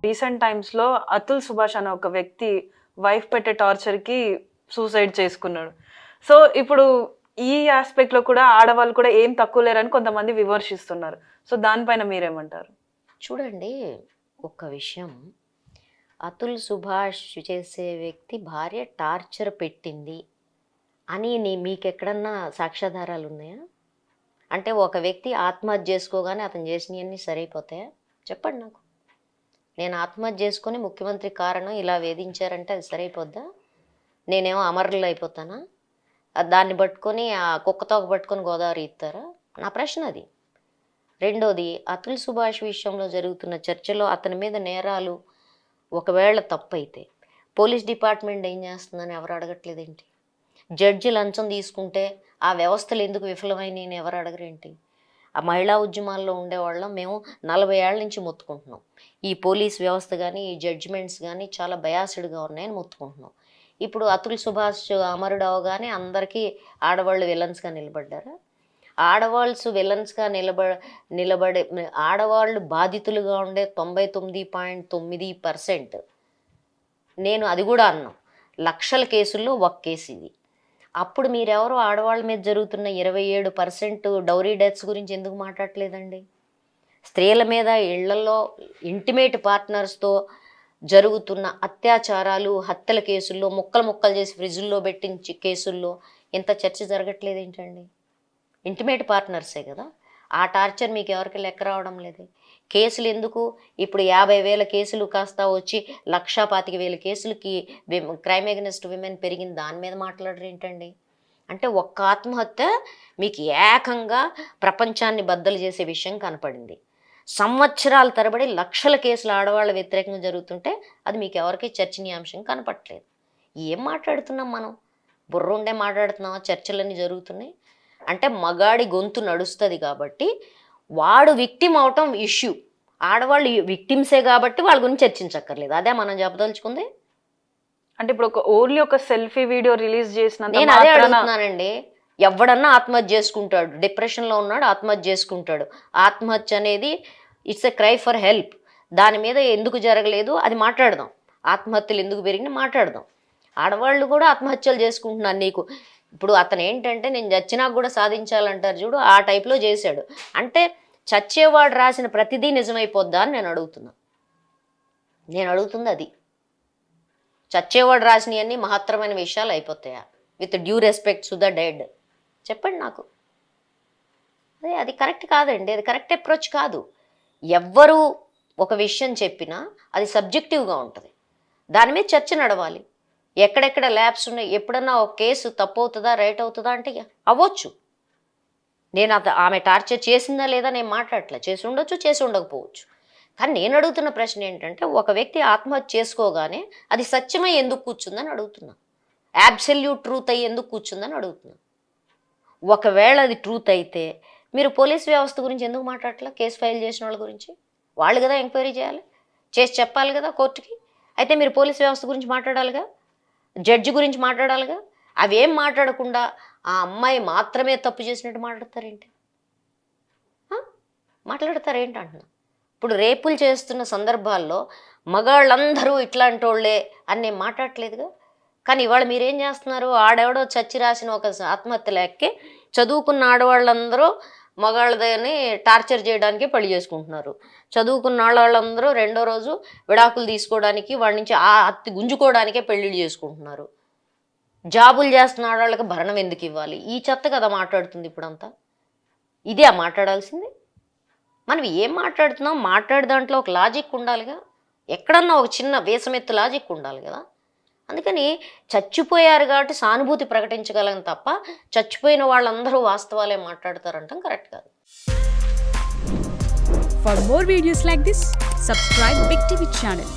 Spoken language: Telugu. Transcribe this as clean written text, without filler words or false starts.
రీసెంట్ టైమ్స్లో అతుల్ సుభాష్ అనే ఒక వ్యక్తి వైఫ్ పెట్టే టార్చర్కి సూసైడ్ చేసుకున్నాడు. సో ఇప్పుడు ఈ ఆస్పెక్ట్లో కూడా ఆడవాళ్ళు కూడా ఏం తక్కువ లేరని కొంతమంది విమర్శిస్తున్నారు. సో దానిపైన మీరేమంటారు? చూడండి, ఒక విషయం, అతుల్ సుభాష్ చేసే వ్యక్తి భార్య టార్చర్ పెట్టింది అని మీకు ఎక్కడన్నా సాక్ష్యాధారాలు ఉన్నాయా? అంటే ఒక వ్యక్తి ఆత్మహత్య చేసుకోగానే అతను చేసినవన్నీ సరైపోతాయా? చెప్పండి నాకు. నేను ఆత్మహత్య చేసుకొని ముఖ్యమంత్రి కారణం ఇలా వేధించారంటే అది సరైపోద్దా? నేనేమో అమరులు అయిపోతానా? దాన్ని పట్టుకొని ఆ కుక్కతోక పట్టుకొని గోదావరి ఇస్తారా? నా ప్రశ్న అది. రెండోది, అతుల్ సుభాష్ విషయంలో జరుగుతున్న చర్చలో అతని మీద నేరాలు ఒకవేళ తప్పైతే పోలీస్ డిపార్ట్మెంట్ ఏం చేస్తుందని ఎవరు అడగట్లేదేంటి? జడ్జి లంచం తీసుకుంటే ఆ వ్యవస్థలు ఎందుకు విఫలమైనవి ఎవరు అడగరేంటి? ఆ మహిళా ఉద్యమాల్లో ఉండేవాళ్ళం మేము 40 ఏళ్ళ నుంచి మొత్తుకుంటున్నాం. ఈ పోలీస్ వ్యవస్థ కానీ ఈ జడ్జిమెంట్స్ కానీ చాలా బయాస్డ్గా ఉన్నాయని మొత్తుకుంటున్నాం. ఇప్పుడు అతుల్ సుభాష్ అమరుడు అవగానే అందరికీ ఆడవాళ్ళు విలన్స్గా నిలబడ్డారా? ఆడవాళ్ళు విలన్స్గా నిలబడే ఆడవాళ్ళు బాధితులుగా ఉండే 99.9%, నేను అది కూడా అన్నాం, లక్షల కేసుల్లో ఒక కేసు ఇది. అప్పుడు మీరెవరో ఆడవాళ్ళ మీద జరుగుతున్న 27% డౌరీ డెత్స్ గురించి ఎందుకు మాట్లాడలేదండి? స్త్రీల మీద ఇళ్లలో ఇంటిమేట్ పార్ట్నర్స్తో జరుగుతున్న అత్యాచారాలు, హత్యల కేసుల్లో ముక్కలు చేసి ఫ్రిడ్జ్లో పెట్టించి కేసుల్లో ఇంత చర్చ జరగట్లేదేంటండి? ఇంటిమేట్ పార్ట్నర్సే కదా. ఆ టార్చర్ మీకు ఎవరికి లెక్క రావడం లేదే. కేసులు ఎందుకు ఇప్పుడు 50,000 కేసులు కాస్త వచ్చి 1,25,000 కేసులకి క్రైమ్ అగెనిస్ట్ విమెన్ పెరిగింది, దాని మీద మాట్లాడరు ఏంటండి? అంటే ఒక్క ఆత్మహత్య మీకు ఏకంగా ప్రపంచాన్ని బద్దలు చేసే విషయం కనపడింది. సంవత్సరాల తరబడి లక్షల కేసులు ఆడవాళ్ళ వ్యతిరేకంగా జరుగుతుంటే అది మీకు ఎవరికి చర్చనీయాంశం కనపట్లేదు. ఏం మాట్లాడుతున్నాం మనం? బుర్రుండే మాట్లాడుతున్నామా? చర్చలన్నీ జరుగుతున్నాయి అంటే మగాడి గొంతు నడుస్తుంది కాబట్టి వాడు విక్టిమ్ అవటం ఇష్యూ. ఆడవాళ్ళు విక్టిమ్సే కాబట్టి వాళ్ళ గురించి చర్చించక్కర్లేదు. అదే మనం చెప్పదలుచుకుంది. అంటే ఇప్పుడు ఓన్లీ ఒక సెల్ఫీ వీడియో రిలీజ్ చేసిన నేను అదే అడుగుతున్నానండి. ఎవడన్నా ఆత్మహత్య చేసుకుంటాడు, డిప్రెషన్లో ఉన్నాడు ఆత్మహత్య చేసుకుంటాడు. ఆత్మహత్య అనేది it's a cry for help. దాని మీద ఎందుకు జరగలేదు అది మాట్లాడదాం. ఆత్మహత్యలు ఎందుకు పెరిగినాయి మాట్లాడదాం. ఆడవాళ్ళు కూడా ఆత్మహత్యలు చేసుకుంటున్నారు. నీకు ఇప్పుడు అతను ఏంటంటే నేను చచ్చినా కూడా సాధించాలంటారు చూడు, ఆ టైప్లో చేశాడు. అంటే చచ్చేవాడు రాసిన ప్రతిదీ నిజమైపోద్దా అని నేను అడుగుతుంది అది. చచ్చేవాడు రాసినవన్నీ మహత్తరమైన విషయాలు అయిపోతాయా? With due respect to the dead. చెప్పండి నాకు. అది కరెక్ట్ కాదండి. అది కరెక్ట్ అప్రోచ్ కాదు. ఎవ్వరు ఒక విషయం చెప్పినా అది సబ్జెక్టివ్గా ఉంటుంది. దాని మీద చర్చ నడవాలి. ఎక్కడెక్కడ ల్యాబ్స్ ఉన్నాయి, ఎప్పుడన్నా ఒక కేసు తప్పు అవుతుందా రైట్ అవుతుందా అంటే అవ్వచ్చు. నేను ఆమె టార్చర్ చేసిందా లేదా నేను మాట్లాడట్లే. చేసి ఉండొచ్చు, చేసి ఉండకపోవచ్చు. కానీ నేను అడుగుతున్న ప్రశ్న ఏంటంటే ఒక వ్యక్తి ఆత్మహత్య చేసుకోగానే అది సత్యమై ఎందుకు కూర్చుందని అడుగుతున్నా. అబ్సల్యూట్ ట్రూత్ అయ్యి ఎందుకు కూర్చుందని అడుగుతున్నా. ఒకవేళ అది ట్రూత్ అయితే మీరు పోలీస్ వ్యవస్థ గురించి ఎందుకు మాట్లాడట్లా? కేసు ఫైల్ చేసిన వాళ్ళ గురించి వాళ్ళు కదా ఎంక్వైరీ చేయాలి, చేసి చెప్పాలి కదా కోర్టుకి. అయితే మీరు పోలీస్ వ్యవస్థ గురించి మాట్లాడాలిగా, జడ్జి గురించి మాట్లాడాలిగా. అవేం మాట్లాడకుండా ఆ అమ్మాయి మాత్రమే తప్పు చేసినట్టు మాట్లాడతారేంటి అంటున్నా. ఇప్పుడు రేపులు చేస్తున్న సందర్భాల్లో మగాళ్ళందరూ ఇట్లాంటి వాళ్ళే అని నేను మాట్లాడట్లేదుగా. కానీ ఇవాళ మీరేం చేస్తున్నారు? ఆడెవడో చచ్చి రాసిన ఒక ఆత్మహత్య లెక్కే చదువుకున్న ఆడవాళ్ళందరూ మగాళ్ళని టార్చర్ చేయడానికి పెళ్లి చేసుకుంటున్నారు. చదువుకున్న వాళ్ళందరూ రెండో రోజు విడాకులు తీసుకోవడానికి వాడి నుంచి ఆ అత్తి గుంజుకోవడానికే పెళ్ళిళ్ళు చేసుకుంటున్నారు. జాబులు చేస్తున్న ఆడవాళ్ళకి భరణం ఎందుకు ఇవ్వాలి? ఈ చెత్త కదా మాట్లాడుతుంది ఇప్పుడంతా. ఇదే మాట్లాడాల్సింది. మనం ఏం మాట్లాడుతున్నాం? మాట్లాడే దాంట్లో ఒక లాజిక్ ఉండాలిగా. ఎక్కడన్నా ఒక చిన్న వేసమెత్తు లాజిక్ ఉండాలి కదా. అందుకని చచ్చిపోయారు కాబట్టి సానుభూతి ప్రకటించగలం తప్ప చచ్చిపోయిన వాళ్ళందరూ వాస్తవాలే మాట్లాడతారంటాం కరెక్ట్ కాదు. For more videos like this, subscribe Big TV channel.